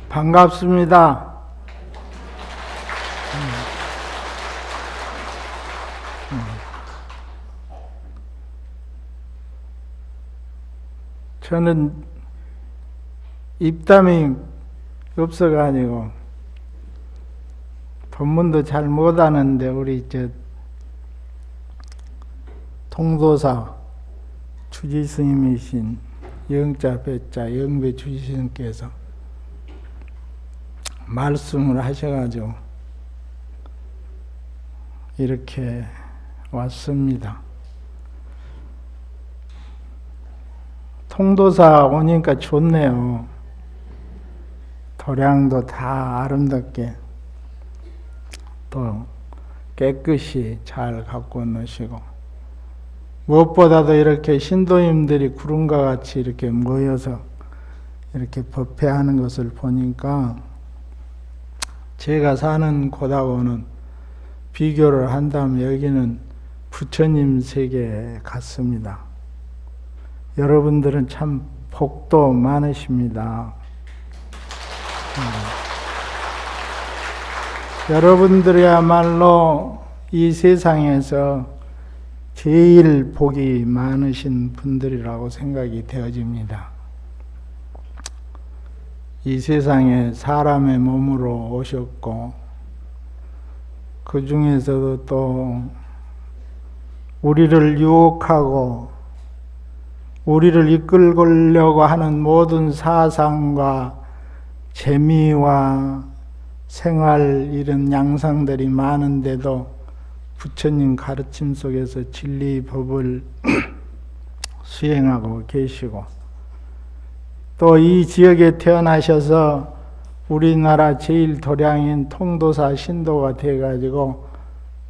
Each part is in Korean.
반갑습니다. 저는 입담이 없어가지고 법문도 잘 못하는데 우리 통도사 주지스님이신 영자 배자 영배 주지스님께서 말씀을 하셔가지고 이렇게 왔습니다. 통도사 오니까 좋네요. 도량도 다 아름답게 또 깨끗이 잘 갖고 놓으시고, 무엇보다도 이렇게 신도님들이 구름과 같이 이렇게 모여서 이렇게 법회하는 것을 보니까 제가 사는 곳하고는 비교를 한다면 여기는 부처님 세계 같습니다. 여러분들은 참 복도 많으십니다. 여러분들이야말로 이 세상에서 제일 복이 많으신 분들이라고 생각이 되어집니다. 이 세상에 사람의 몸으로 오셨고, 그 중에서도 또 우리를 유혹하고 우리를 이끌려고 하는 모든 사상과 재미와 생활 이런 양상들이 많은데도 부처님 가르침 속에서 진리 법을 수행하고 계시고, 또 이 지역에 태어나셔서 우리나라 제일 도량인 통도사 신도가 돼가지고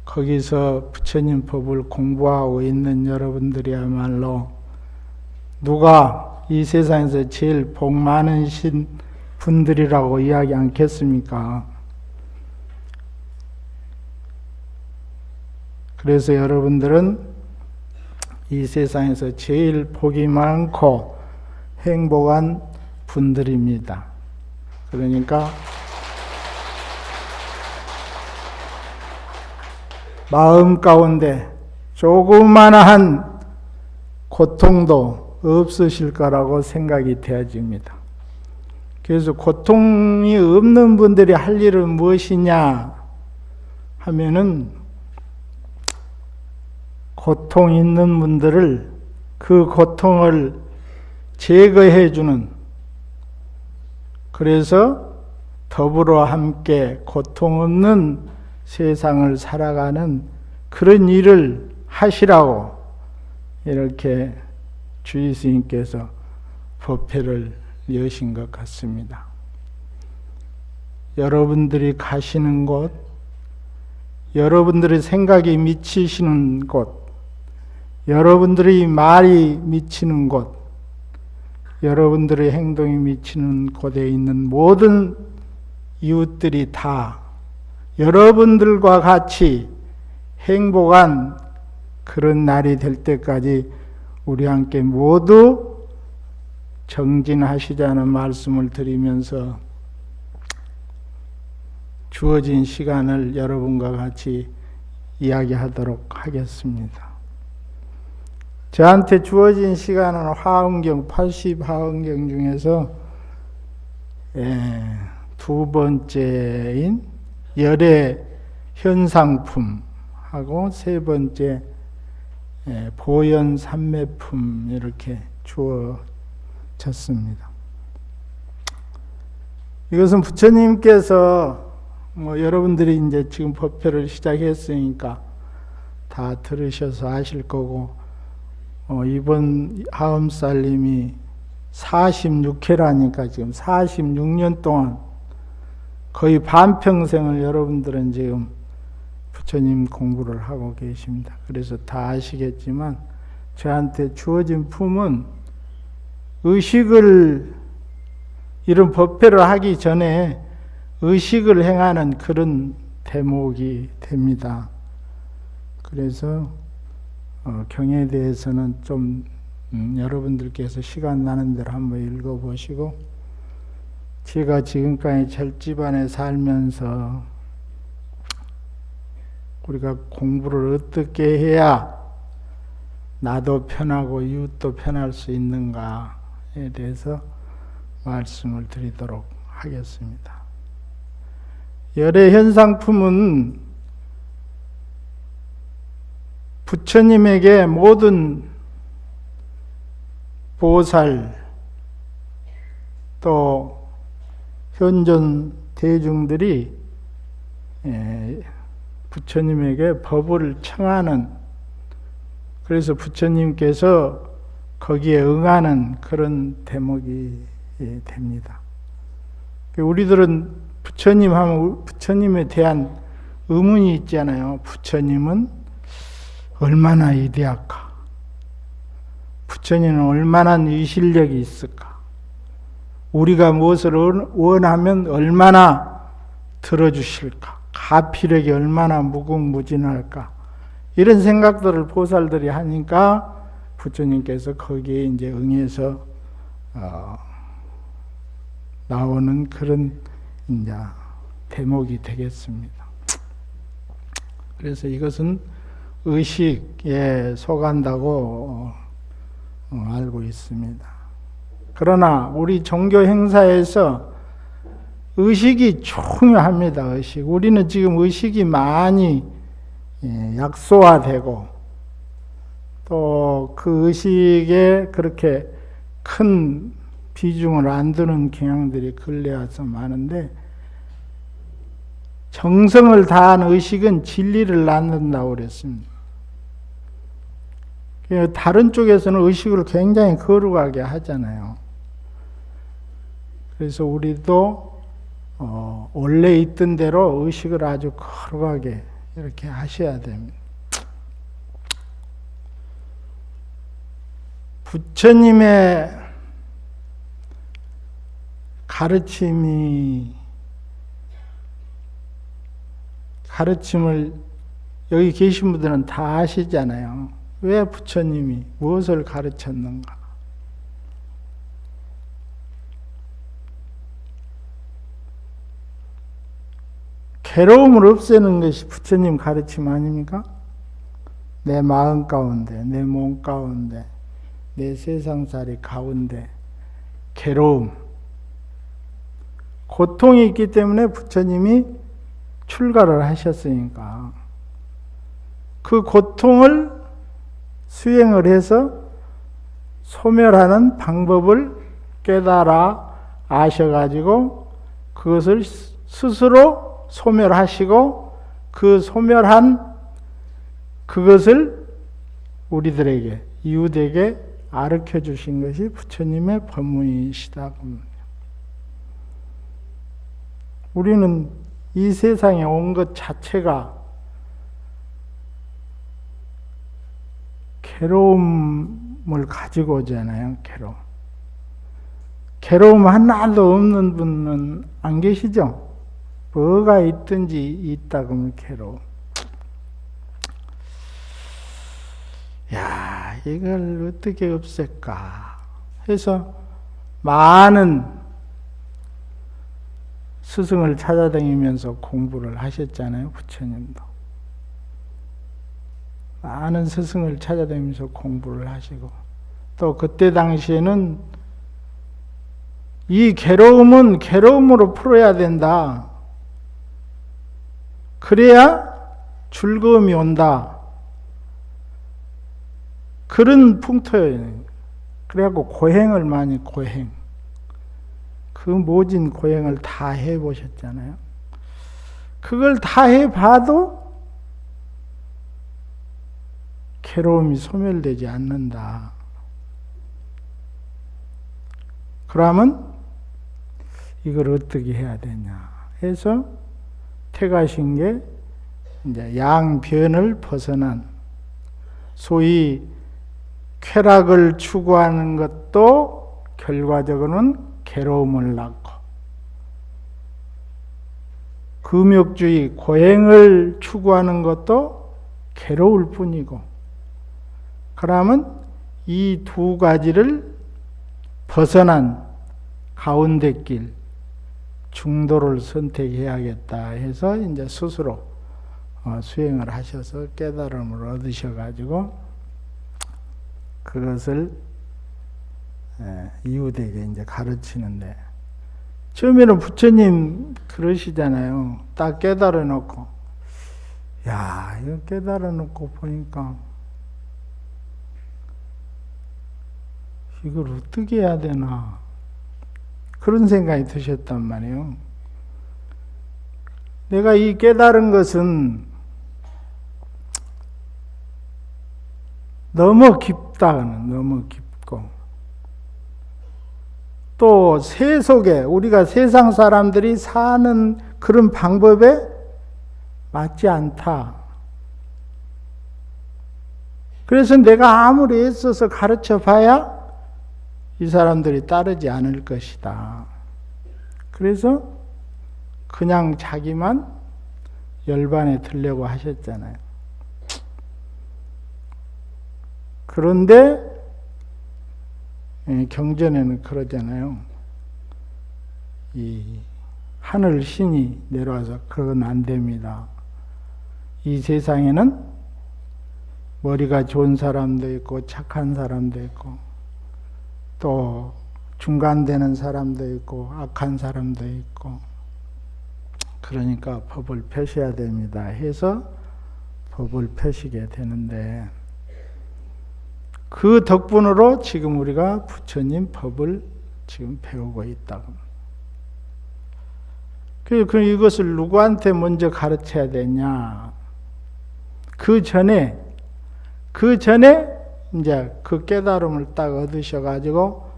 거기서 부처님 법을 공부하고 있는 여러분들이야말로 누가 이 세상에서 제일 복 많으신 분들이라고 이야기 않겠습니까? 그래서 여러분들은 이 세상에서 제일 복이 많고 행복한 분들입니다. 그러니까 마음 가운데 조그마한 고통도 없으실 거라고 생각이 되어집니다. 그래서 고통이 없는 분들이 할 일은 무엇이냐 하면은, 고통 있는 분들을 그 고통을 제거해 주는, 그래서 더불어 함께 고통 없는 세상을 살아가는 그런 일을 하시라고 이렇게 주지스님께서 법회를 여신 것 같습니다. 여러분들이 가시는 곳, 여러분들의 생각이 미치시는 곳, 여러분들의 말이 미치는 곳, 여러분들의 행동이 미치는 곳에 있는 모든 이웃들이 다 여러분들과 같이 행복한 그런 날이 될 때까지 우리 함께 모두 정진하시자는 말씀을 드리면서 주어진 시간을 여러분과 같이 이야기하도록 하겠습니다. 저한테 주어진 시간은 화엄경 80화엄경 중에서 두 번째인 열의 현상품하고 세 번째 보현 삼매품 이렇게 주어졌습니다. 이것은 부처님께서 여러분들이 이제 지금 법회를 시작했으니까 다 들으셔서 아실 거고, 이번 하엄살림이 46회라니까 지금 46년 동안 거의 반평생을 여러분들은 지금 부처님 공부를 하고 계십니다. 그래서 다 아시겠지만 저한테 주어진 품은 의식을, 이런 법회를 하기 전에 의식을 행하는 그런 대목이 됩니다. 그래서 경에 대해서는 좀 여러분들께서 시간 나는 대로 한번 읽어보시고, 제가 지금까지 절집안에 살면서 우리가 공부를 어떻게 해야 나도 편하고 이웃도 편할 수 있는가에 대해서 말씀을 드리도록 하겠습니다. 열의 현상품은 부처님에게 모든 보살 또 현존 대중들이 부처님에게 법을 청하는, 그래서 부처님께서 거기에 응하는 그런 대목이 됩니다. 우리들은 부처님 하면 부처님에 대한 의문이 있잖아요. 부처님은 얼마나 위대할까? 부처님은 얼마나 위실력이 있을까? 우리가 무엇을 원하면 얼마나 들어주실까? 가피력이 얼마나 무궁무진할까? 이런 생각들을 보살들이 하니까 부처님께서 거기에 이제 응해서 나오는 그런 이제 대목이 되겠습니다. 그래서 이것은 의식에 속한다고 알고 있습니다. 그러나 우리 종교 행사에서 의식이 중요합니다. 의식. 우리는 지금 의식이 많이 약소화되고 또 그 의식에 그렇게 큰 비중을 안 두는 경향들이 근래와서 많은데, 정성을 다한 의식은 진리를 낳는다고 그랬습니다. 다른 쪽에서는 의식을 굉장히 거룩하게 하잖아요. 그래서 우리도 원래 있던 대로 의식을 아주 거룩하게 이렇게 하셔야 됩니다. 부처님의 가르침을 여기 계신 분들은 다 아시잖아요. 왜 부처님이 무엇을 가르쳤는가? 괴로움을 없애는 것이 부처님 가르침 아닙니까? 내 마음 가운데, 내 몸 가운데, 내 세상살이 가운데 괴로움, 고통이 있기 때문에 부처님이 출가를 하셨으니까 그 고통을 수행을 해서 소멸하는 방법을 깨달아 아셔가지고 그것을 스스로 소멸하시고 그 소멸한 그것을 우리들에게, 이웃에게 가르쳐 주신 것이 부처님의 법문이시다. 우리는 이 세상에 온 것 자체가 괴로움을 가지고 오잖아요. 괴로움 하나도 없는 분은 안 계시죠? 뭐가 있든지 있다 그러면 괴로움. 야, 이걸 어떻게 없앨까 해서 많은 스승을 찾아다니면서 공부를 하셨잖아요. 부처님도 많은 스승을 찾아다니면서 공부를 하시고, 또 그때 당시에는 이 괴로움은 괴로움으로 풀어야 된다. 그래야 즐거움이 온다. 그런 풍토예요. 그래갖고 고행을 많이 그 모진 고행을 다 해보셨잖아요. 그걸 다 해봐도 괴로움이 소멸되지 않는다. 그러면 이걸 어떻게 해야 되냐 해서 택하신 게 이제 양변을 벗어난, 소위 쾌락을 추구하는 것도 결과적으로는 괴로움을 낳고, 금욕주의 고행을 추구하는 것도 괴로울 뿐이고, 그러면 이 두 가지를 벗어난 가운데 길, 중도를 선택해야겠다 해서 이제 스스로 수행을 하셔서 깨달음을 얻으셔가지고 그것을 이웃에게 이제 가르치는데, 처음에는 부처님 그러시잖아요. 딱 깨달아 놓고, 야, 이거 깨달아 놓고 보니까 이걸 어떻게 해야 되나, 그런 생각이 드셨단 말이에요. 내가 이 깨달은 것은 너무 깊다는, 너무 깊고, 또 세속에 우리가 세상 사람들이 사는 그런 방법에 맞지 않다. 그래서 내가 아무리 애써서 가르쳐 봐야 이 사람들이 따르지 않을 것이다. 그래서 그냥 자기만 열반에 들려고 하셨잖아요. 그런데 경전에는 그러잖아요. 이 하늘 신이 내려와서 그건 안 됩니다. 이 세상에는 머리가 좋은 사람도 있고 착한 사람도 있고 또 중간되는 사람도 있고 악한 사람도 있고, 그러니까 법을 펴셔야 됩니다 해서 법을 펴시게 되는데, 그 덕분으로 지금 우리가 부처님 법을 지금 배우고 있다고. 그럼 이것을 누구한테 먼저 가르쳐야 되냐? 그 전에 이제 그 깨달음을 딱 얻으셔가지고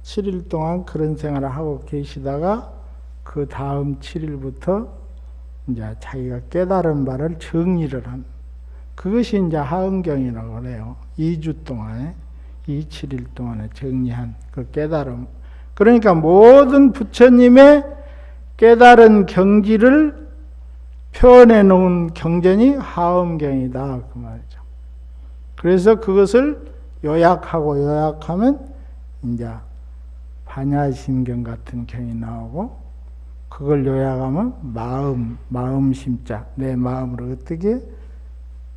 7일 동안 그런 생활을 하고 계시다가 그 다음 7일부터 이제 자기가 깨달은 바를 정리를 한, 그것이 이제 하은경이라고 그래요. 2주 동안에, 7일 동안에 정리한 그 깨달음. 그러니까 모든 부처님의 깨달은 경지를 표현해 놓은 경전이 하음경이다, 그 말이죠. 그래서 그것을 요약하면 이제 반야심경 같은 경이 나오고, 그걸 요약하면 마음심자, 내 마음을 어떻게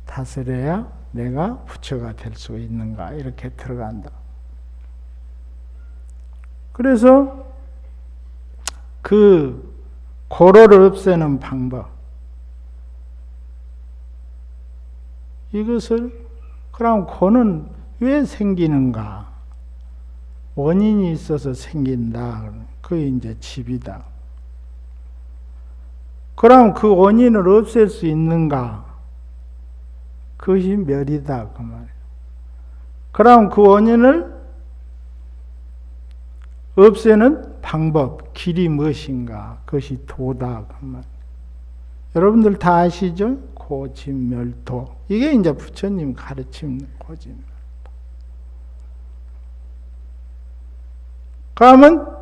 다스려야 내가 부처가 될 수 있는가, 이렇게 들어간다. 그래서 그 고로를 없애는 방법, 이것을, 그럼 고는 왜 생기는가? 원인이 있어서 생긴다. 그게 이제 집이다. 그럼 그 원인을 없앨 수 있는가? 그것이 멸이다, 그 말이에요. 그럼 그 원인을 없애는 방법, 길이 무엇인가? 그것이 도다, 그 말이에요. 여러분들 다 아시죠? 고진멸도. 이게 이제 부처님 가르침 고진멸도. 그러면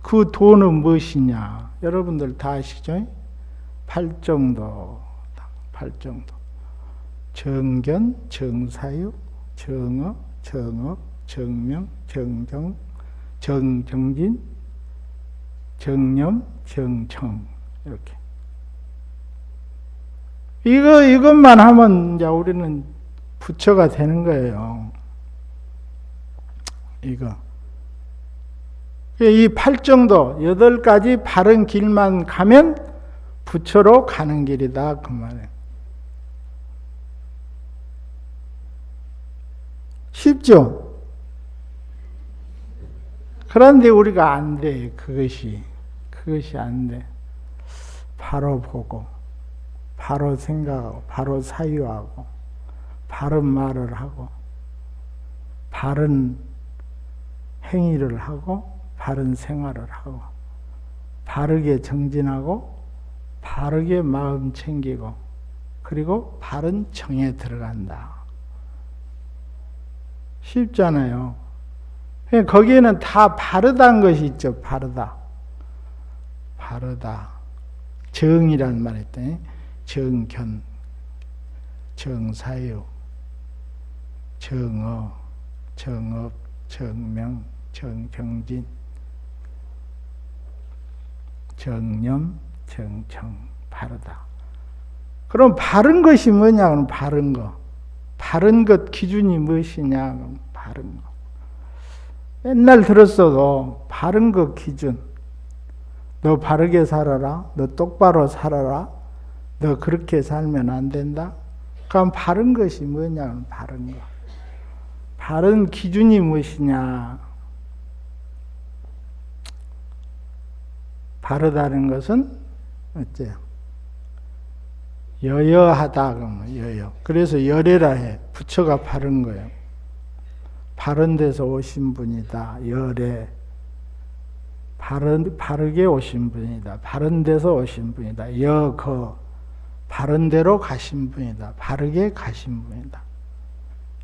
그 도는 무엇이냐? 여러분들 다 아시죠? 팔정도. 정견, 정사유, 정어, 정업, 정명, 정정, 정정진, 정념, 정청, 이렇게. 이것만 하면 이제 우리는 부처가 되는 거예요. 이 팔정도 8가지 바른 길만 가면 부처로 가는 길이다, 그 말이에요. 쉽죠? 그런데 우리가 안 돼. 그것이 안 돼. 바로 보고, 바로 생각하고, 바로 사유하고, 바른 말을 하고, 바른 행위를 하고, 바른 생활을 하고, 바르게 정진하고, 바르게 마음 챙기고, 그리고 바른 정에 들어간다. 쉽잖아요. 거기에는 다 바르다는 것이 있죠. 바르다. 정이라는 말이 있더니 정견, 정사유, 정어, 정업, 정명, 정경진, 정념, 정청, 바르다. 그럼 바른 것이 뭐냐? 그럼 바른 거. 바른 것 기준이 무엇이냐? 그럼 바른 거. 맨날 들었어도 바른 것 기준. 너 바르게 살아라. 너 똑바로 살아라. 너 그렇게 살면 안 된다. 그럼 바른 것이 뭐냐? 그럼 바른 거. 바른 기준이 무엇이냐? 바르다는 것은 어째요? 여여하다 그러면 여여. 그래서 여래라 해. 부처가 바른 거예요. 바른 데서 오신 분이다. 여래. 바르게 오신 분이다. 바른 데서 오신 분이다. 여거. 바른 데로 가신 분이다. 바르게 가신 분이다.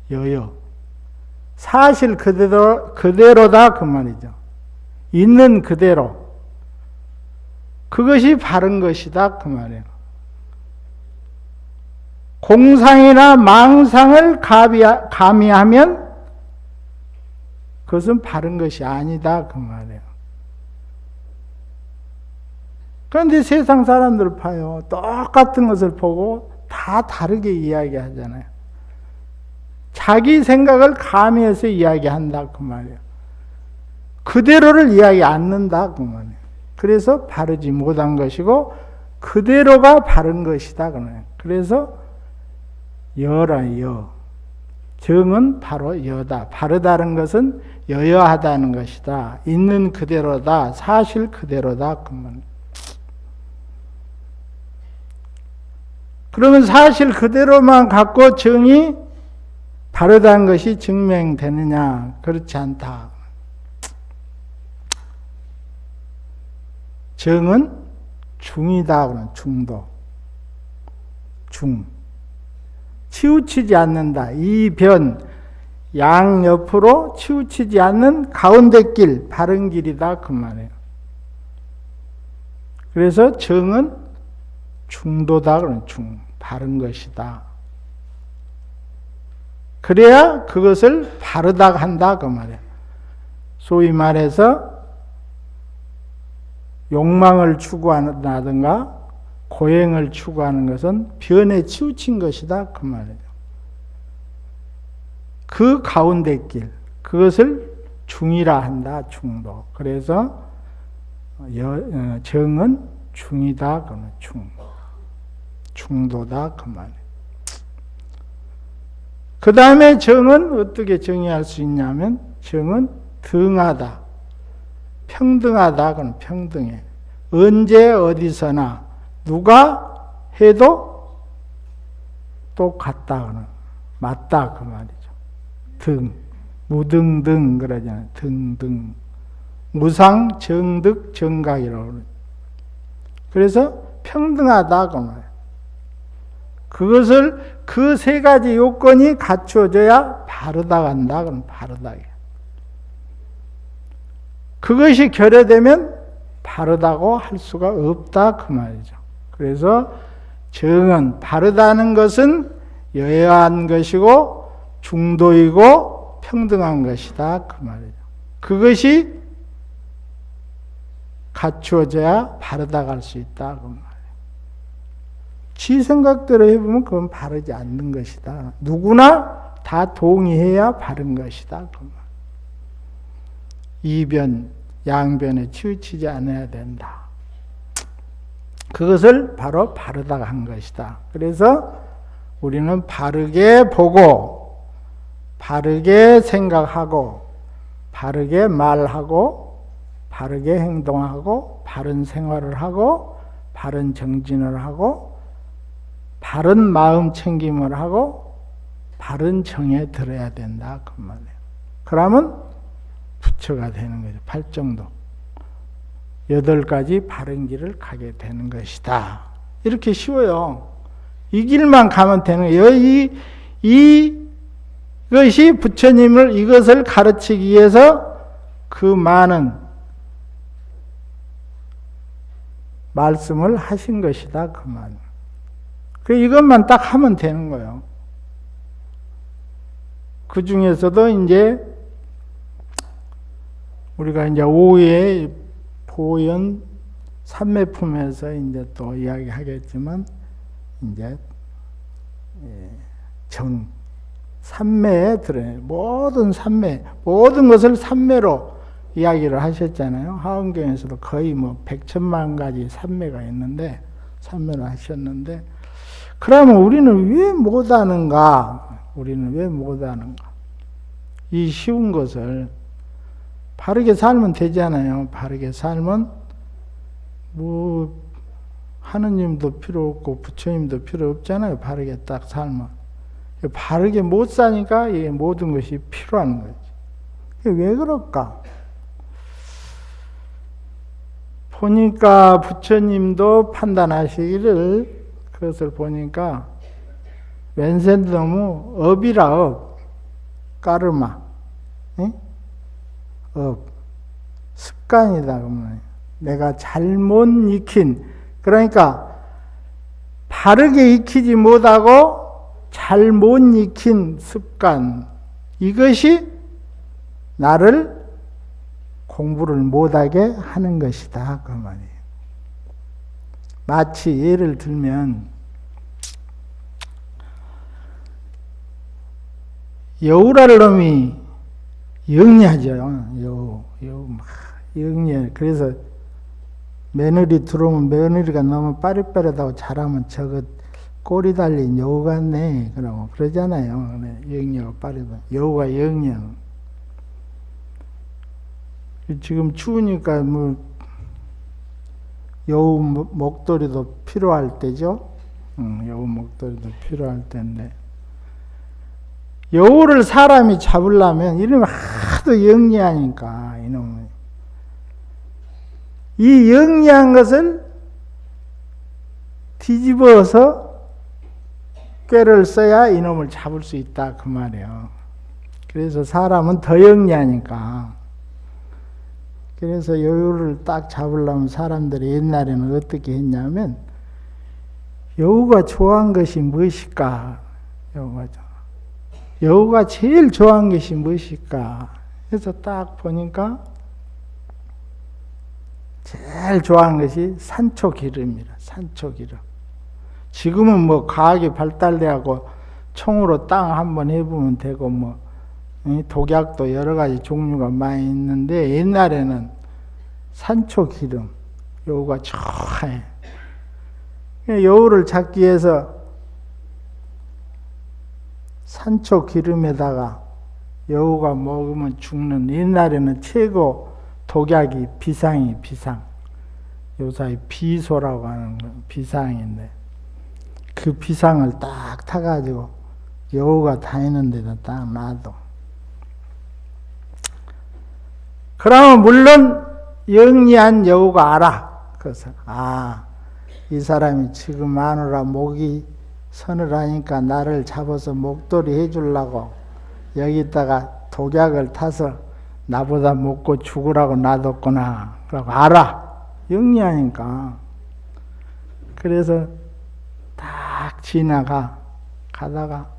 여여. 사실 그대로다 그 말이죠. 있는 그대로. 그것이 바른 것이다 그 말이에요. 공상이나 망상을 가미하면 그것은 바른 것이 아니다 그 말이에요. 그런데 세상 사람들 봐요. 똑같은 것을 보고 다 다르게 이야기하잖아요. 자기 생각을 가미해서 이야기한다 그 말이에요. 그대로를 이야기 않는다 그 말이에요. 그래서 바르지 못한 것이고 그대로가 바른 것이다 그 말이에요. 그래서 여라 여. 정은 바로 여다. 바르다는 것은 여여하다는 것이다. 있는 그대로다. 사실 그대로다 그 말이에요. 그러면 사실 그대로만 갖고 정이 바르다는 것이 증명되느냐? 그렇지 않다. 정은 중이다. 그런 중도. 중. 치우치지 않는다. 이변, 양옆으로 치우치지 않는 가운데 길, 바른 길이다. 그 말이에요. 그래서 정은 중도다. 그런 중. 바른 것이다. 그래야 그것을 바르다 한다. 그 말이에요. 소위 말해서 욕망을 추구한다든가 고행을 추구하는 것은 변에 치우친 것이다. 그 말이에요. 그 가운데 길, 그것을 중이라 한다. 중도. 그래서 정은 중이다. 그는 중. 중도다. 그 말이에요. 그 다음에 정은 어떻게 정의할 수 있냐면 정은 등하다. 평등하다. 그건 평등해. 언제 어디서나 누가 해도 똑같다. 그는 맞다. 그 말이죠. 등. 무등등 그러잖아요. 등등. 무상 정득 정각이라고 그러죠. 그래서 평등하다. 그 말이에요. 그것을 그 세 가지 요건이 갖추어져야 바르다 간다. 그럼 바르다. 그것이 결여되면 바르다고 할 수가 없다. 그 말이죠. 그래서 정은 바르다는 것은 여여한 것이고 중도이고 평등한 것이다. 그 말이죠. 그것이 갖추어져야 바르다 갈 수 있다. 그 말이에요. 지 생각대로 해보면 그건 바르지 않는 것이다. 누구나 다 동의해야 바른 것이다. 이변, 양변에 치우치지 않아야 된다. 그것을 바로 바르다가 한 것이다. 그래서 우리는 바르게 보고, 바르게 생각하고, 바르게 말하고, 바르게 행동하고, 바른 생활을 하고, 바른 정진을 하고, 바른 마음 챙김을 하고 바른 정에 들어야 된다. 그 말이에요. 그러면 부처가 되는 거죠. 팔정도. 8가지 바른 길을 가게 되는 것이다. 이렇게 쉬워요. 이 길만 가면 되는 거예요. 이것이 부처님을 이것을 가르치기 위해서 그 많은 말씀을 하신 것이다. 그 말. 이것만 딱 하면 되는 거예요. 그 중에서도 이제 우리가 이제 오후에 보현, 삼매품에서 이제 또 이야기하겠지만 이제 삼매에 들어요. 모든 삼매, 모든 것을 삼매로 이야기를 하셨잖아요. 하원경에서도 거의 뭐 100천만 가지 삼매가 있는데 삼매로 하셨는데, 그러면 우리는 왜 못하는가? 우리는 왜 못하는가? 이 쉬운 것을 바르게 살면 되잖아요. 바르게 살면 뭐 하느님도 필요 없고 부처님도 필요 없잖아요. 바르게 딱 살면. 바르게 못 사니까 이 모든 것이 필요한 거지. 왜 그럴까? 보니까 부처님도 판단하시기를, 그것을 보니까 왼세도 너무 업이라 업, 까르마, 응? 업, 습관이다. 그러면 내가 잘못 익힌, 그러니까 바르게 익히지 못하고 잘못 익힌 습관, 이것이 나를 공부를 못하게 하는 것이다. 그 말이에요. 마치 예를 들면 여우랄 놈이 영리하죠. 여우 막 영리해. 그래서 며느리 들어오면 며느리가 너무 빠릿빠릿하고 잘하면 저거 꼬리 달린 여우 같네. 그러고 그러잖아요. 영리하고 빠릿빠릿. 여우가 영리하고. 지금 추우니까 뭐 여우 목도리도 필요할 때죠. 여우 목도리도 필요할 때인데, 여우를 사람이 잡으려면 이놈이 하도 영리하니까, 이놈이 이 영리한 것을 뒤집어서 꾀를 써야 이놈을 잡을 수 있다 그 말이에요. 그래서 사람은 더 영리하니까. 그래서 여우를 딱 잡으려면 사람들이 옛날에는 어떻게 했냐면, 여우가 좋아한 것이 무엇일까? 여우가 제일 좋아한 것이 무엇일까? 그래서 딱 보니까 제일 좋아하는 것이 산초기름이라. 산초기름. 지금은 뭐 과학이 발달돼하고 총으로 땅 한번 해보면 되고, 뭐 독약도 여러 가지 종류가 많이 있는데, 옛날에는 산초기름, 여우가 좋아해. 여우를 잡기 위해서 산초기름에다가 여우가 먹으면 죽는, 옛날에는 최고 독약이 비상. 요사이 비소라고 하는 비상인데, 그 비상을 딱 타가지고 여우가 다니는 데다 딱 놔둬. 그러면 물론 영리한 여우가 알아. 그래서 이 사람이 지금 마누라 목이 서늘하니까 나를 잡아서 목도리 해주려고 여기다가 독약을 타서 나보다 먹고 죽으라고 놔뒀구나. 그러고 알아. 영리하니까. 그래서 딱 가다가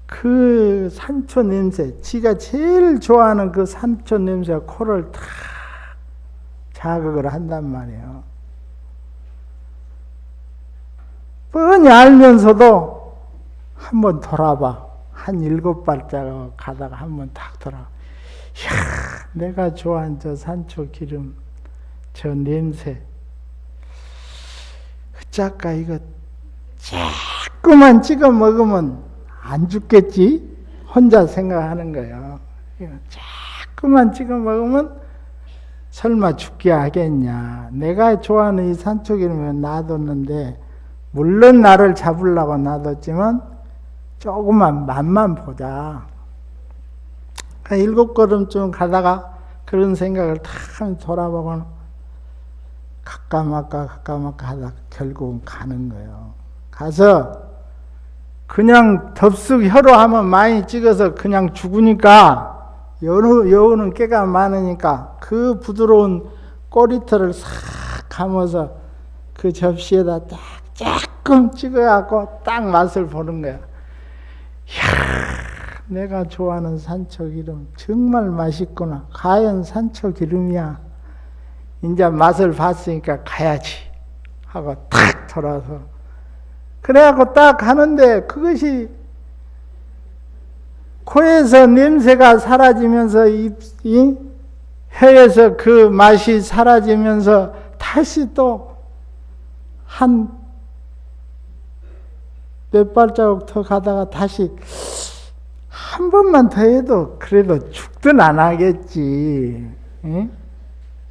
그 산초 냄새, 지가 제일 좋아하는 그 산초 냄새가 코를 탁 자극을 한단 말이에요. 뻔히 알면서도 한번 돌아봐. 한 7발자국 가다가 한번 딱 돌아봐. 이야, 내가 좋아하는 저 산초 기름, 저 냄새. 작가 이거 자꾸만 찍어 먹으면 안 죽겠지? 혼자 생각하는 거예요. 자꾸만 찍어 먹으면 설마 죽게 하겠냐. 내가 좋아하는 이 산초기름을 놔뒀는데, 물론 나를 잡으려고 놔뒀지만 조금만 맛만 보자. 7걸음쯤 가다가 그런 생각을 탁 돌아보고 가까마까 하다가 결국은 가는 거예요. 가서 그냥 덥석 혀로 하면 많이 찍어서 그냥 죽으니까, 여우는 깨가 많으니까 그 부드러운 꼬리털을 싹 감아서 그 접시에다 딱 조금 찍어갖고 딱 맛을 보는 거야. 이야, 내가 좋아하는 산초기름 정말 맛있구나. 과연 산초기름이야. 이제 맛을 봤으니까 가야지 하고 탁 돌아서 그래갖고 딱 가는데 그것이 코에서 냄새가 사라지면서 이 혀에서 그 맛이 사라지면서 다시 또 한 몇 발자국 더 가다가 다시 한 번만 더 해도 그래도 죽든 안 하겠지. 응?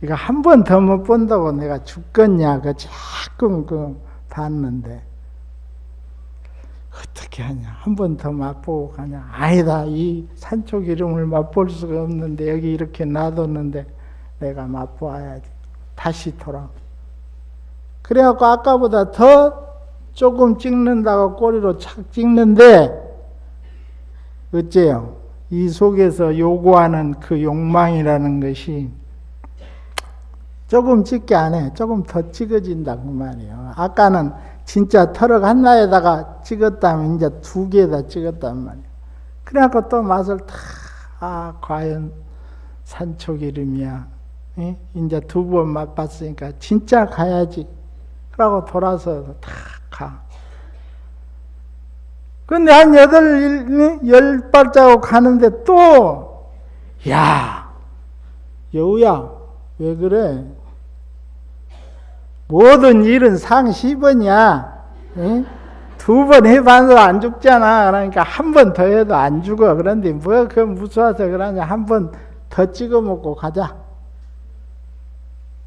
이거 한 번 더 못 본다고 내가 죽겠냐? 그 자꾸 봤는데 어떻게 하냐? 한 번 더 맛보고 가냐? 아니다. 이 산초 기름을 맛볼 수가 없는데 여기 이렇게 놔뒀는데 내가 맛보아야지. 다시 돌아. 그래갖고 아까보다 더 조금 찍는다고 꼬리로 착 찍는데 어째요? 이 속에서 요구하는 그 욕망이라는 것이 조금 찍게 안 해. 조금 더 찍어진다 그 말이에요. 아까는 진짜 털럭 하나에다가 찍었다면 이제 두 개에다 찍었단 말이에요. 그래갖고 또 맛을 과연 산초기름이야. 이제 두 번 맛봤으니까 진짜 가야지. 그러고 돌아서 다 가. 근데 한 10발자국 가는데 또, 야, 여우야, 왜 그래? 모든 일은 상시번이야. 두 번 해봐도 안 죽잖아. 그러니까 한 번 더 해도 안 죽어. 그런데 뭐 그 무서워서 그러냐. 한 번 더 찍어 먹고 가자.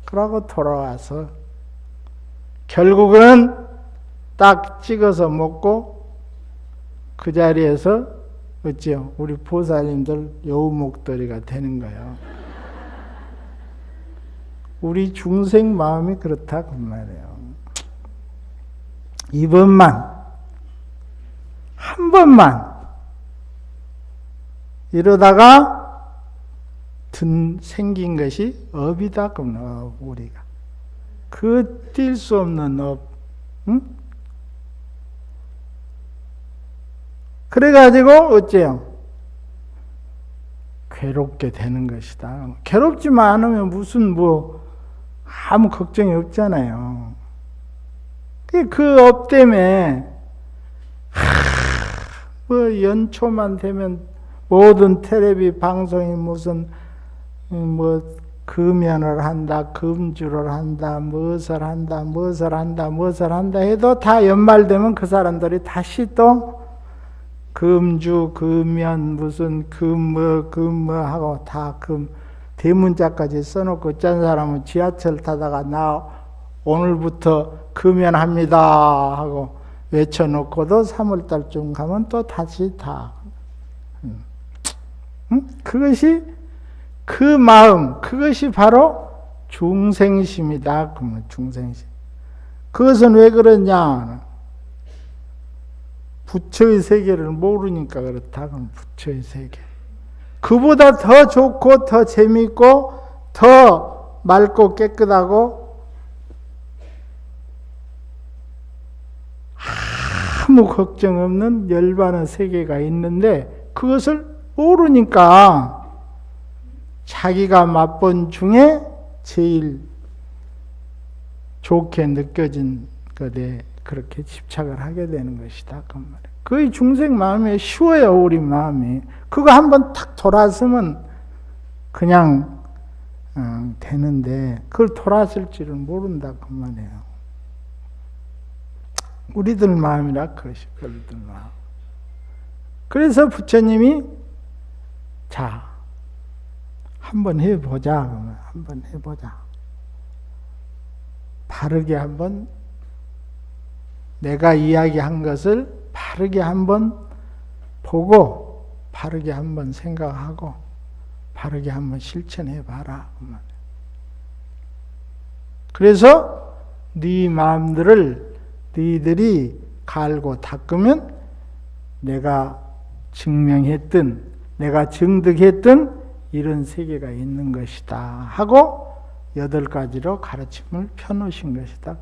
그러고 돌아와서 결국은 딱 찍어서 먹고 그 자리에서 어찌요? 우리 보살님들 여우목도리가 되는 거예요. 우리 중생 마음이 그렇다 그 말이에요. 이번만 한 번만 이러다가 생긴 것이 업이다 그러면 우리가 그 뛸 수 없는 업. 응? 그래가지고 어째요? 괴롭게 되는 것이다. 괴롭지만 않으면 무슨 아무 걱정이 없잖아요. 그 업 때문에 연초만 되면 모든 텔레비 방송이 무슨 금연을 한다, 금주를 한다, 무엇을 한다 해도 다 연말되면 그 사람들이 다시 또 금주, 금연, 무슨 금뭐 하고 다 대문자까지 써놓고 짠 사람은 지하철 타다가 나 오늘부터 금연합니다 하고 외쳐놓고도 3월달쯤 가면 또 다시 다. 그것이 그 마음, 그것이 바로 중생심이다. 그러면 중생심. 그것은 왜 그러냐? 부처의 세계를 모르니까 그렇다. 그럼 부처의 세계. 그보다 더 좋고 더 재밌고 더 맑고 깨끗하고 아무 걱정 없는 열반의 세계가 있는데 그것을 모르니까 자기가 맛본 중에 제일 좋게 느껴진 것에 그렇게 집착을 하게 되는 것이다. 그 말이에요. 거의 중생 마음이 쉬워요, 우리 마음이. 그거 한번 탁 돌아서면 그냥 되는데 그걸 돌아설 줄은 모른다. 그 말이에요. 우리들 마음이라 그것이 우리들 마음. 그래서 부처님이 자, 한번 해보자. 그러면 한번 해보자. 바르게 한번 내가 이야기한 것을 바르게 한번 보고 바르게 한번 생각하고 바르게 한번 실천해봐라. 그래서 네 마음들을 너희들이 갈고 닦으면 내가 증명했던 내가 증득했던 이런 세계가 있는 것이다 하고 8가지로 가르침을 펴놓으신 것이다.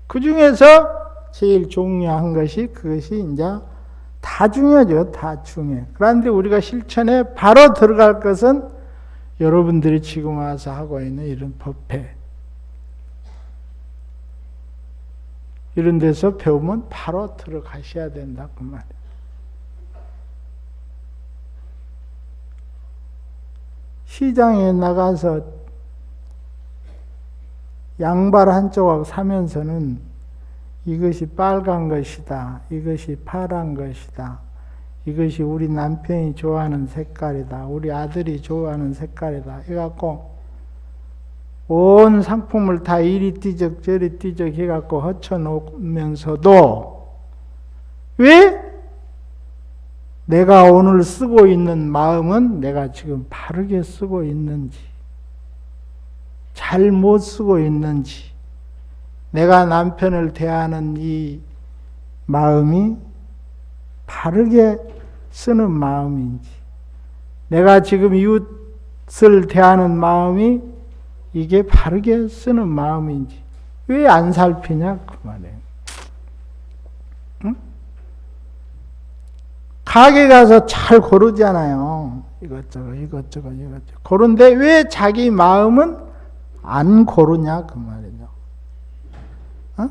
그 중에서 제일 중요한 것이 그것이 이제 다 중요하죠. 다 중요해. 그런데 우리가 실천에 바로 들어갈 것은 여러분들이 지금 와서 하고 있는 이런 법회, 이런 데서 배우면 바로 들어가셔야 된다 그 말이에요. 시장에 나가서 양발 한 조각 사면서는 이것이 빨간 것이다, 이것이 파란 것이다, 이것이 우리 남편이 좋아하는 색깔이다, 우리 아들이 좋아하는 색깔이다 해갖고 온 상품을 다 이리 띠적 저리 띠적 해갖고 허쳐놓으면서도 왜 내가 오늘 쓰고 있는 마음은 내가 지금 바르게 쓰고 있는지, 잘못 쓰고 있는지, 내가 남편을 대하는 이 마음이 바르게 쓰는 마음인지, 내가 지금 이웃을 대하는 마음이 이게 바르게 쓰는 마음인지 왜 안 살피냐 그 말이에요. 응? 가게 가서 잘 고르잖아요. 이것저것 고른데 왜 자기 마음은 안 고르냐 그 말이죠. 어?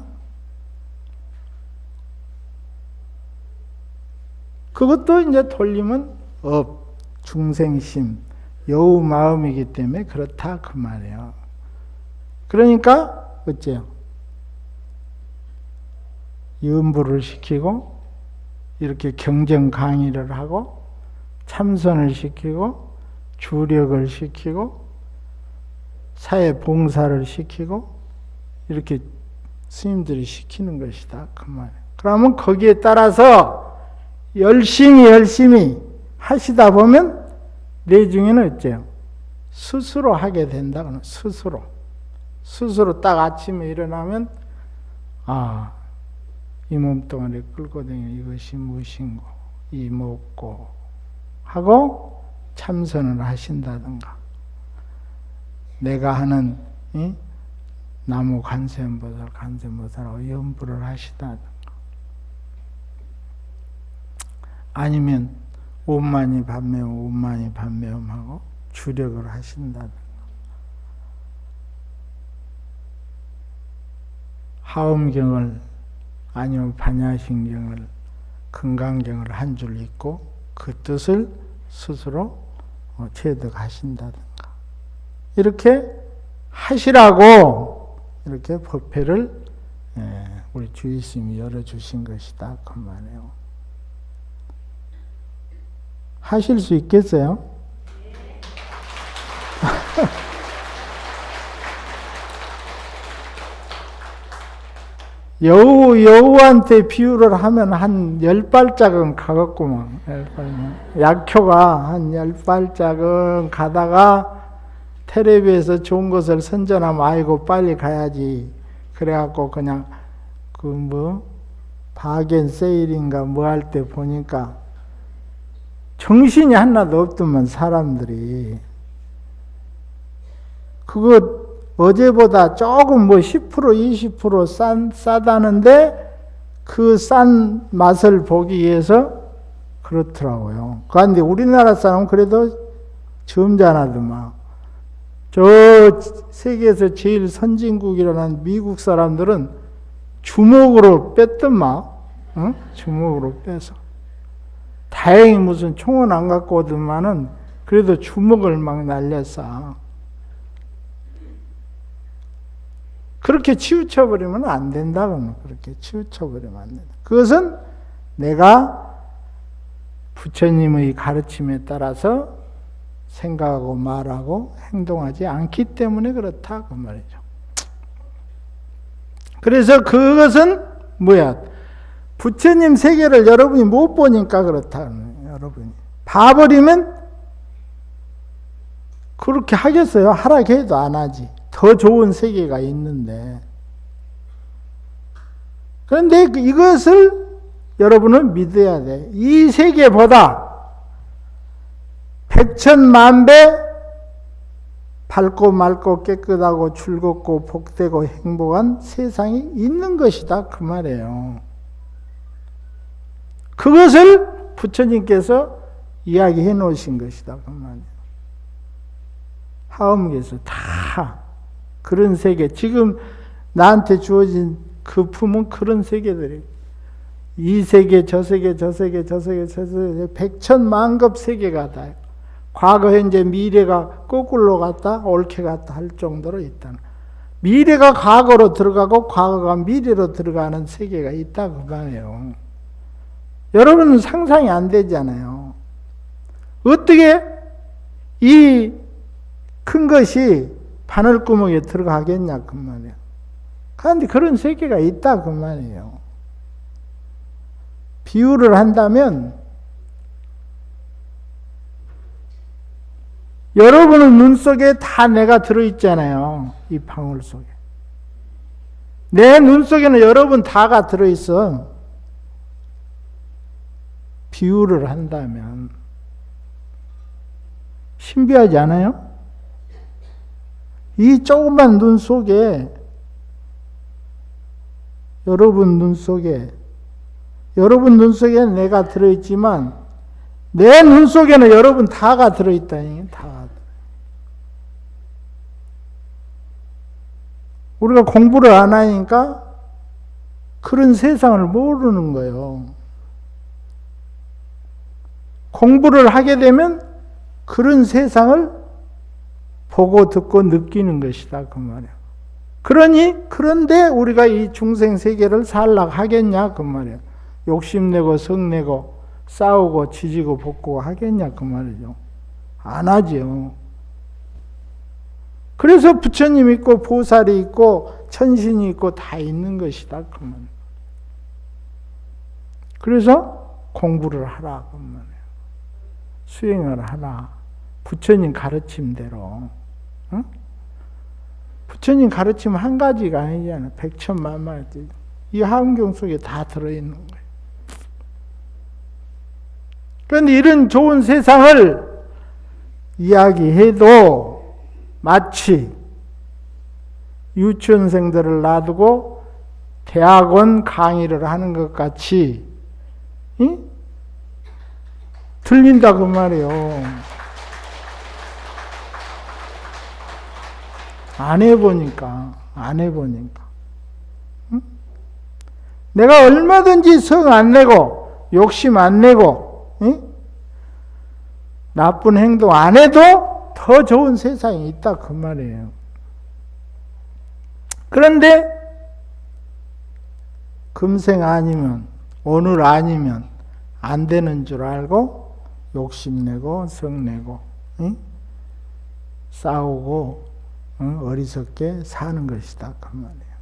그것도 이제 돌리면 중생심, 여우 마음이기 때문에 그렇다 그 말이에요. 그러니까 어째요? 염불을 시키고 이렇게 경전 강의를 하고 참선을 시키고 주력을 시키고 사회 봉사를 시키고 이렇게 스님들이 시키는 것이다 그 말이에요. 그러면 거기에 따라서 열심히 하시다 보면 내중에는 어째요? 스스로 하게 된다. 스스로 딱 아침에 일어나면 이 몸뚱아리 끌고 다니는 이것이 무엇인고 이 먹고 하고 참선을 하신다든가, 내가 하는 나무 간세음보살하고 염불을 하시다든가, 아니면 온만이 반매음하고 주력을 하신다든가, 하음경을 아니면 반야신경을 금강경을 한 줄 읽고 그 뜻을 스스로 체득하신다든가 이렇게 하시라고 이렇게 법회를 우리 주의스님이 열어주신 것이다 그 말이에요. 하실 수 있겠어요? 여우한테 비유를 하면 한 10발짝은 가겠구만. 약효가 한 10발짝은 가다가 텔레비에서 좋은 것을 선전하면 아이고 빨리 가야지. 그래갖고 그냥 바겐 세일인가 뭐 할 때 보니까 정신이 하나도 없더만 사람들이. 그거 어제보다 조금 10% 20% 싸다는데 그 싼 맛을 보기 위해서 그렇더라고요. 그런데 우리나라 사람은 그래도 점잖아더만. 저 세계에서 제일 선진국이라는 미국 사람들은 주먹으로 뺐더만. 응? 주먹으로 빼서. 다행히 무슨 총은 안 갖고 오더만은 그래도 주먹을 막 날렸어. 그렇게 치우쳐버리면 안 된다. 그렇게 치우쳐버리면 안 된다. 그것은 내가 부처님의 가르침에 따라서 생각하고 말하고 행동하지 않기 때문에 그렇다. 그 말이죠. 그래서 그것은 뭐야? 부처님 세계를 여러분이 못 보니까 그렇다. 여러분이. 봐버리면 그렇게 하겠어요? 하라 해도 안 하지. 더 좋은 세계가 있는데. 그런데 이것을 여러분은 믿어야 돼. 이 세계보다 백천만배 밝고 맑고 깨끗하고 즐겁고 복되고 행복한 세상이 있는 것이다. 그 말이에요. 그것을 부처님께서 이야기해 놓으신 것이다. 그 말이에요. 하음에서 다 그런 세계, 지금 나한테 주어진 그 품은 그런 세계들이에요. 이 세계, 저 세계, 저 세계, 저 세계, 저 세계, 백천만급 세계가 다요. 과거, 현재, 미래가 거꾸로 갔다 옳게 갔다 할 정도로 있다는. 미래가 과거로 들어가고 과거가 미래로 들어가는 세계가 있다 그 말이에요. 여러분은 상상이 안 되잖아요. 어떻게 이 큰 것이 바늘구멍에 들어가겠냐 그 말이에요. 그런데 그런 세계가 있다 그 말이에요. 비유를 한다면 여러분의 눈 속에 다 내가 들어있잖아요. 이 방울 속에. 내 눈 속에는 여러분 다가 들어있어. 비유를 한다면 신비하지 않아요? 이 조그만 눈 속에 여러분 눈 속에 내가 들어있지만 내 눈 속에는 여러분 다가 들어있다니. 다. 우리가 공부를 안 하니까 그런 세상을 모르는 거예요. 공부를 하게 되면 그런 세상을 보고 듣고 느끼는 것이다 그 말이야. 그런데 우리가 이 중생 세계를 살라고 하겠냐 그 말이야. 욕심내고 성내고 싸우고 지지고 볶고 하겠냐 그 말이죠. 안 하죠. 그래서 부처님 있고 보살이 있고 천신이 있고 다 있는 것이다 그 말이야. 그래서 공부를 하라 그 말이야. 수행을 하라. 부처님 가르침대로. 응? 부처님 가르침 한 가지가 아니잖아. 백천만마디. 이 하음경 속에 다 들어있는 거예요. 그런데 이런 좋은 세상을 이야기해도 마치 유치원생들을 놔두고 대학원 강의를 하는 것 같이 들린다 그 말이에요. 안 해보니까. 응? 내가 얼마든지 성 안 내고 욕심 안 내고 나쁜 행동 안 해도 더 좋은 세상이 있다 그 말이에요. 그런데 금생 아니면 오늘 아니면 안 되는 줄 알고 욕심내고 성내고 싸우고 어리석게 사는 것이다 그 말이에요.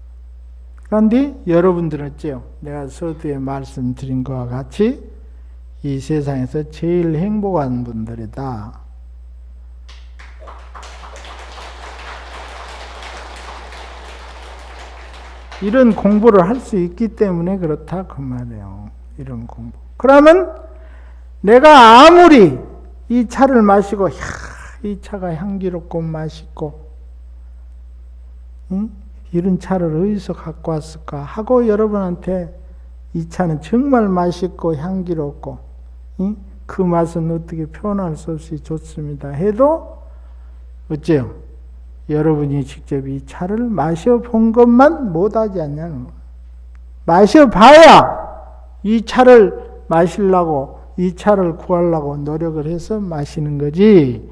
그런데 여러분들은 어째요? 내가 서두에 말씀드린 것과 같이 이 세상에서 제일 행복한 분들이다. 이런 공부를 할 수 있기 때문에 그렇다 그 말이에요. 이런 공부. 그러면 내가 아무리 이 차를 마시고 이 차가 향기롭고 맛있고 이런 차를 어디서 갖고 왔을까 하고 여러분한테 이 차는 정말 맛있고 향기롭고 그 맛은 어떻게 표현할 수 없이 좋습니다 해도 어째요? 여러분이 직접 이 차를 마셔본 것만 못하지 않냐는 거예요. 마셔봐야 이 차를 마시려고 이 차를 구하려고 노력을 해서 마시는 거지,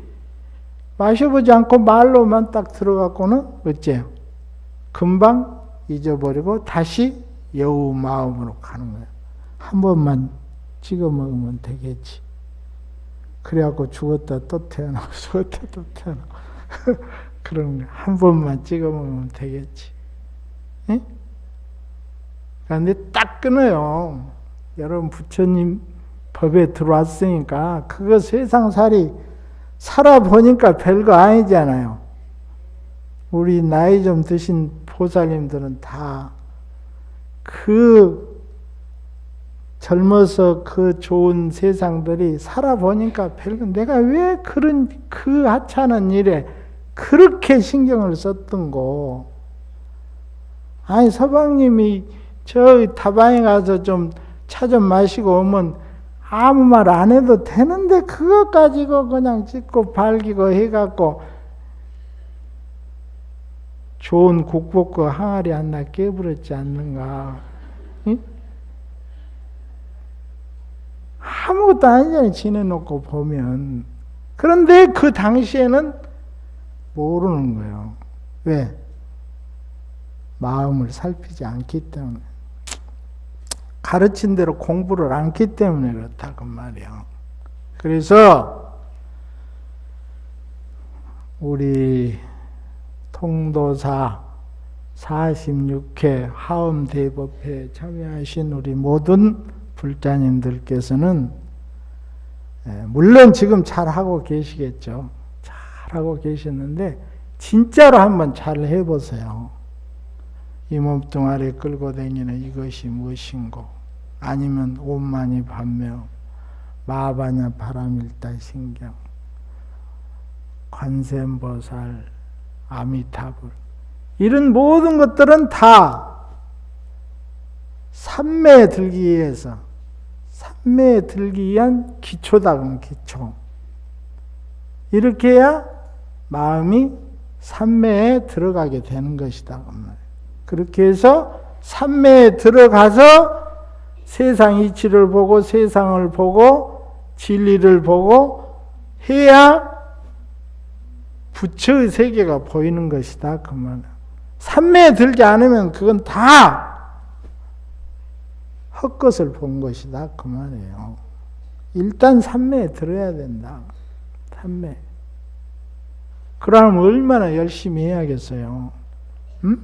마셔보지 않고 말로만 딱 들어갖고는 어째요? 금방 잊어버리고 다시 여우 마음으로 가는 거예요. 한 번만 찍어 먹으면 되겠지. 그래갖고 죽었다 또 태어나고 죽었다 또 태어나고 그런 거 한 번만 찍어 먹으면 되겠지. 예? 그런데 딱 끊어요. 여러분 부처님 법에 들어왔으니까 그거 세상살이 살아보니까 별거 아니잖아요. 우리 나이 좀 드신 보살님들은 다 그 젊어서 그 좋은 세상들이 살아보니까 별거, 내가 왜 그런 그 하찮은 일에 그렇게 신경을 썼던고. 아니 서방님이 저 다방에 가서 좀 차 좀 마시고 오면 아무 말 안 해도 되는데 그것 가지고 그냥 찍고 발기고 해갖고 좋은 국보과 항아리 하나 깨버렸지 않는가? 응? 아무것도 아니잖아요. 지내놓고 보면. 그런데 그 당시에는 모르는 거예요. 왜? 마음을 살피지 않기 때문에. 가르친 대로 공부를 않기 때문에 그렇다고 말이에요. 그래서 우리 통도사 46회 하엄대법회에 참여하신 우리 모든 불자님들께서는 물론 지금 잘하고 계시겠죠. 잘하고 계시는데 진짜로 한번 잘 해보세요. 이 몸뚱아리 끌고 다니는 이것이 무엇인고, 아니면 오만이 반며 마바냐 바람일다 신경, 관세음보살, 아미타불, 이런 모든 것들은 다 삼매에 들기 위해서, 삼매에 들기 위한 기초다. 기초. 이렇게 해야 마음이 삼매에 들어가게 되는 것이다. 그렇게 해서 삼매에 들어가서 세상 이치를 보고 세상을 보고 진리를 보고 해야 부처의 세계가 보이는 것이다. 그 말은. 삼매에 들지 않으면 그건 다 헛것을 본 것이다. 그 말이에요. 일단 삼매에 들어야 된다. 삼매. 그러면 얼마나 열심히 해야겠어요. 응?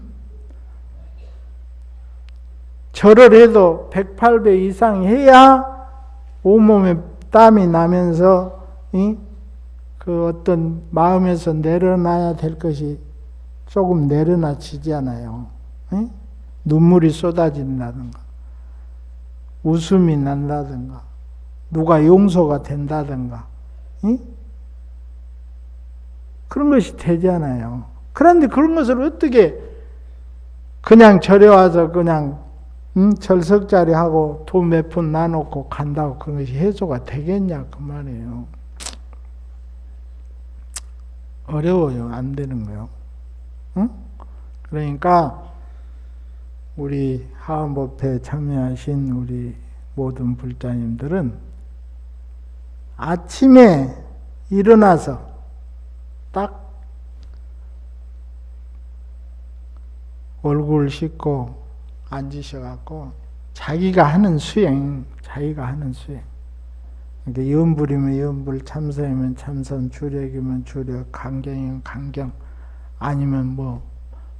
절을 해도 108배 이상 해야 온몸에 땀이 나면서 그 어떤 마음에서 내려놔야 될 것이 조금 내려놔지잖아요. 눈물이 쏟아진다든가 웃음이 난다든가 누가 용서가 된다든가 그런 것이 되잖아요. 그런데 그런 것을 어떻게 그냥 절에 와서 그냥 절석자리 하고 돈 몇 푼 나놓고 간다고 그런 것이 해소가 되겠냐 그 말이에요. 어려워요. 안 되는 거요. 응? 그러니까 우리 하엄법회에 참여하신 우리 모든 불자님들은 아침에 일어나서 딱 얼굴 씻고 앉으셔갖고 자기가 하는 수행, 그러니까 염불이면 염불, 참선이면 참선, 주력이면 주력, 강경이면 강경, 아니면 뭐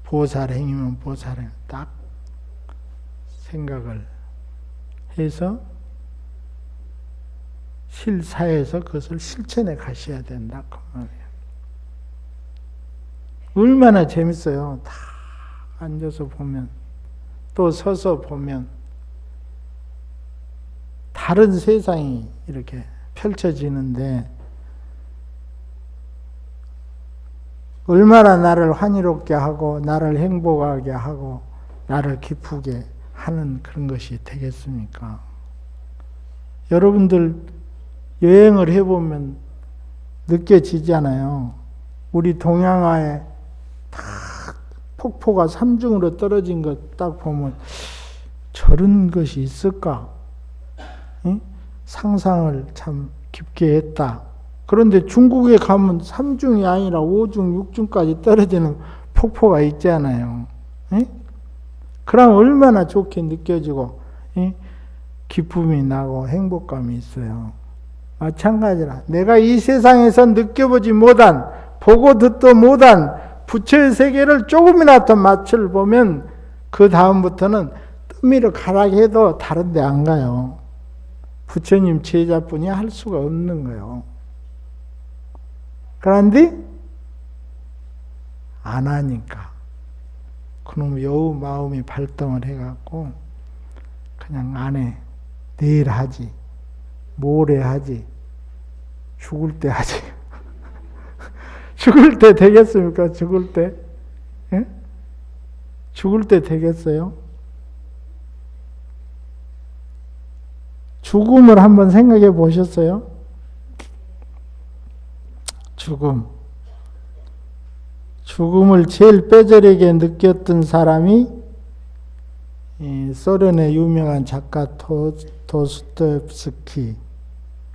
보살행이면 보살행, 딱 생각을 해서 실사에서 그것을 실천해 가셔야 된다 그 말이에요. 얼마나 재밌어요. 다 앉아서 보면, 또 서서 보면 다른 세상이 이렇게 펼쳐지는데 얼마나 나를 환희롭게 하고 나를 행복하게 하고 나를 기쁘게 하는 그런 것이 되겠습니까? 여러분들 여행을 해보면 느껴지잖아요. 우리 동양화에 다 폭포가 삼중으로 떨어진 것 딱 보면 저런 것이 있을까? 응? 상상을 참 깊게 했다. 그런데 중국에 가면 3중이 아니라 5중, 6중까지 떨어지는 폭포가 있잖아요. 응? 그럼 얼마나 좋게 느껴지고 응? 기쁨이 나고 행복감이 있어요. 마찬가지라 내가 이 세상에서 느껴보지 못한, 보고 듣도 못한 부처의 세계를 조금이나 더 맛을 보면 그 다음부터는 뜸미를 가라게 해도 다른 데 안 가요. 부처님 제자뿐이 할 수가 없는 거예요. 그런데 안 하니까 그놈 여우 마음이 발동을 해갖고 그냥 안 해. 내일 하지, 모레 하지, 죽을 때 하지. 죽을 때 되겠습니까? 죽을 때? 예? 죽을 때 되겠어요? 죽음을 한번 생각해 보셨어요? 죽음을 제일 뼈저리게 느꼈던 사람이 소련의 유명한 작가 도스토옙스키,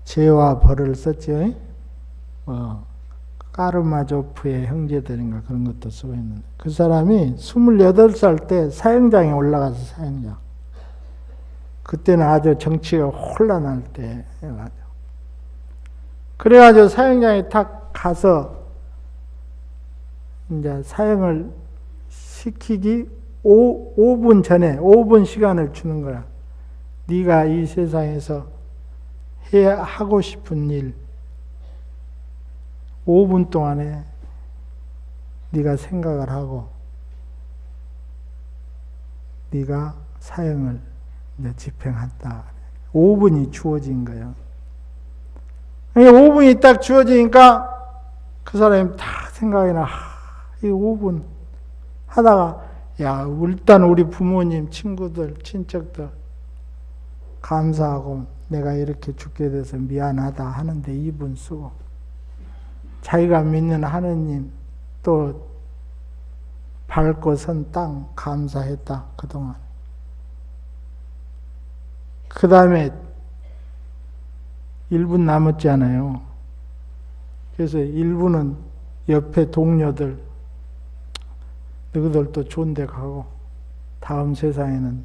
죄와 벌을 썼죠. 까르마조프의 형제들인가 그런 것도 쓰고 있는데, 그 사람이 28살 때 사형장에 올라가서 사형장. 그때는 아주 정치가 혼란할 때 해가지고. 그래가지고 사형장에 딱 가서 이제 사형을 시키기 5분 전에 5분 시간을 주는 거야. 네가 이 세상에서 해야 하고 싶은 일 5분 동안에 네가 생각을 하고 네가 사형을 이제 집행한다. 5분이 주어진 거예요. 5분이 딱 주어지니까 그 사람이 딱 생각이 나. 이 5분 하다가 야, 일단 우리 부모님, 친구들, 친척들 감사하고 내가 이렇게 죽게 돼서 미안하다 하는데 2분 쓰고, 자기가 믿는 하느님 또 밟고 선 땅 감사했다 그동안. 그 다음에 1분 남았잖아요. 그래서 1분은 옆에 동료들, 너희들도 좋은 데 가고 다음 세상에는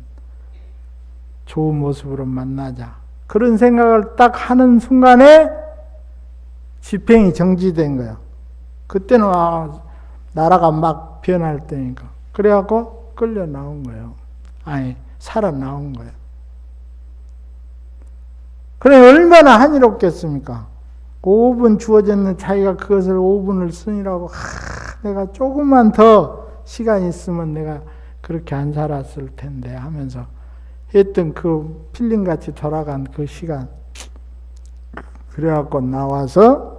좋은 모습으로 만나자. 그런 생각을 딱 하는 순간에 집행이 정지된 거야. 그때는 나라가 막 변할 때니까. 그래갖고 끌려 나온 거예요. 아니, 살아 나온 거예요. 그래, 얼마나 한이롭겠습니까? 5분 주어졌는 자기가 그것을 5분을 쓰느라고, 내가 조금만 더 시간 있으면 내가 그렇게 안 살았을 텐데 하면서 했던 그 필름같이 돌아간 그 시간. 그래갖고 나와서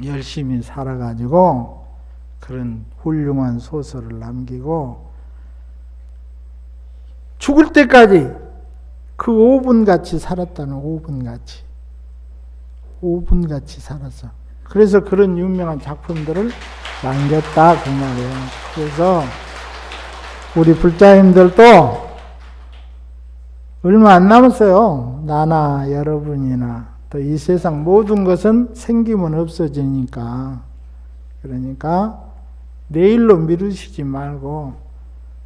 열심히 살아가지고 그런 훌륭한 소설을 남기고, 죽을 때까지 그 5분같이 살았다는, 5분같이 살았어. 그래서 그런 유명한 작품들을 남겼다 그 말이에요. 그래서 우리 불자님들도 얼마 안 남았어요. 나나 여러분이나 또 이 세상 모든 것은 생기면 없어지니까, 그러니까 내일로 미루시지 말고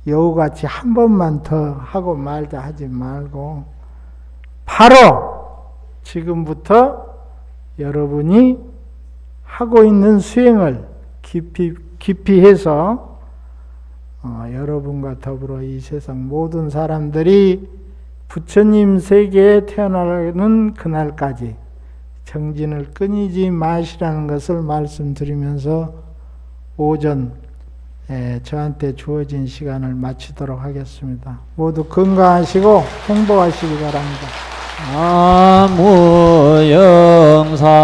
여우같이 한 번만 더 하고 말자 하지 말고 바로 지금부터 여러분이 하고 있는 수행을 깊이 해서 여러분과 더불어 이 세상 모든 사람들이 부처님 세계에 태어나는 그날까지 정진을 끊이지 마시라는 것을 말씀드리면서 오전 저한테 주어진 시간을 마치도록 하겠습니다. 모두 건강하시고 행복하시기 바랍니다. 아무영사